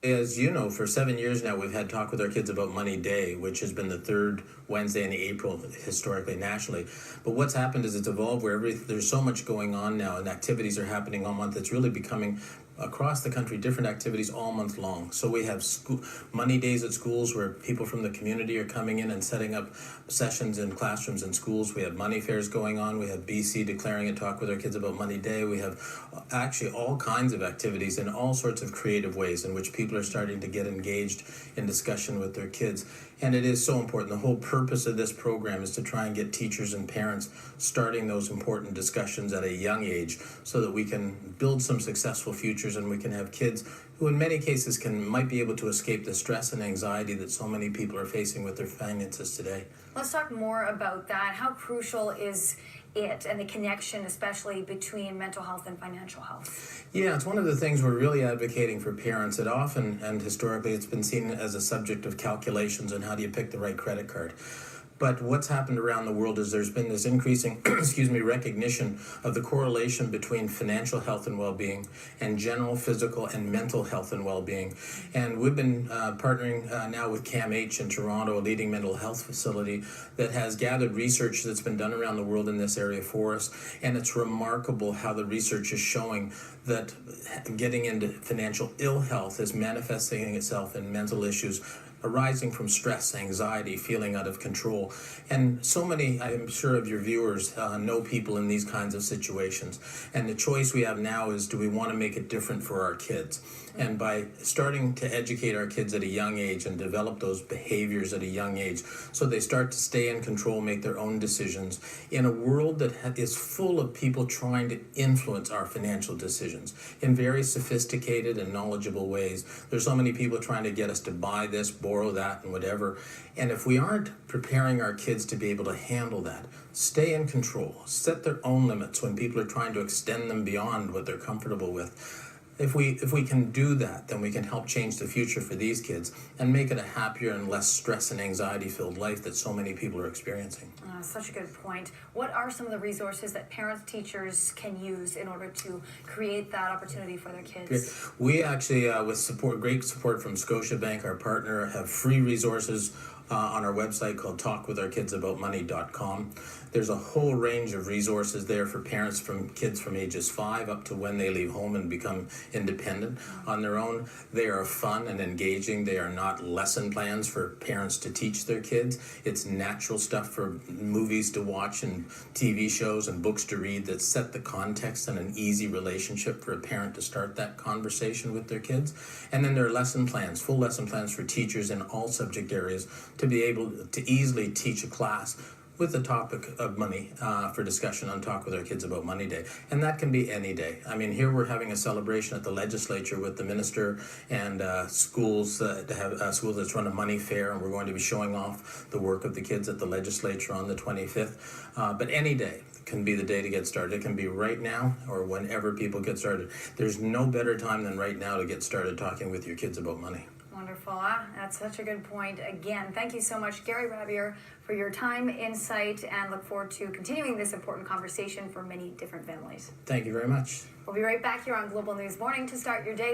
As you know, for 7 years now, we've had Talk with Our Kids About Money Day, which has been the third Wednesday in April historically nationally. But what's happened is it's evolved where there's so much going on now and activities are happening all month. It's really becoming across the country different activities all month long. So we have money days at schools where people from the community are coming in and setting up sessions in classrooms and schools. We have money fairs going on. We have BC declaring a Talk with Our Kids About Money Day. We have actually all kinds of activities in all sorts of creative ways in which people are starting to get engaged in discussion with their kids. And it is so important. The whole purpose of this program is to try and get teachers and parents starting those important discussions at a young age so that we can build some successful futures and we can have kids who in many cases might be able to escape the stress and anxiety that so many people are facing with their finances today. Let's talk more about that. How crucial is it and the connection especially between mental health and financial health? Yeah, it's one of the things we're really advocating for parents. That often and historically it's been seen as a subject of calculations and how do you pick the right credit card. But what's happened around the world is there's been this increasing recognition of the correlation between financial health and well-being and general physical and mental health and well-being. And we've been partnering now with CAMH in Toronto, a leading mental health facility that has gathered research that's been done around the world in this area for us. And it's remarkable how the research is showing that getting into financial ill health is manifesting itself in mental issues arising from stress, anxiety, feeling out of control. And so many, I'm sure, of your viewers know people in these kinds of situations. And the choice we have now is, do we want to make it different for our kids? And by starting to educate our kids at a young age and develop those behaviors at a young age so they start to stay in control, make their own decisions in a world that is full of people trying to influence our financial decisions in very sophisticated and knowledgeable ways. There's so many people trying to get us to buy this, borrow that, and whatever. And if we aren't preparing our kids to be able to handle that, stay in control, set their own limits when people are trying to extend them beyond what they're comfortable with. If we can do that, then we can help change the future for these kids and make it a happier and less stress and anxiety-filled life that so many people are experiencing. Such a good point. What are some of the resources that parents, teachers can use in order to create that opportunity for their kids? We actually, with great support from Scotiabank, our partner, have free resources on our website called talkwithourkidsaboutmoney.com. There's a whole range of resources there for parents from kids from ages 5 up to when they leave home and become independent on their own. They are fun and engaging. They are not lesson plans for parents to teach their kids. It's natural stuff for movies to watch and TV shows and books to read that set the context and an easy relationship for a parent to start that conversation with their kids. And then there are lesson plans, full lesson plans for teachers in all subject areas to be able to easily teach a class with the topic of money for discussion on Talk with Our Kids About Money Day. And that can be any day. I mean, here we're having a celebration at the legislature with the minister and schools schools that's run a money fair, and we're going to be showing off the work of the kids at the legislature on the 25th. But any day can be the day to get started. It can be right now or whenever people get started. There's no better time than right now to get started talking with your kids about money. Wonderful. That's such a good point. Again, thank you so much, Gary Rabbior, for your time, insight, and look forward to continuing this important conversation for many different families. Thank you very much. We'll be right back here on Global News Morning to start your day.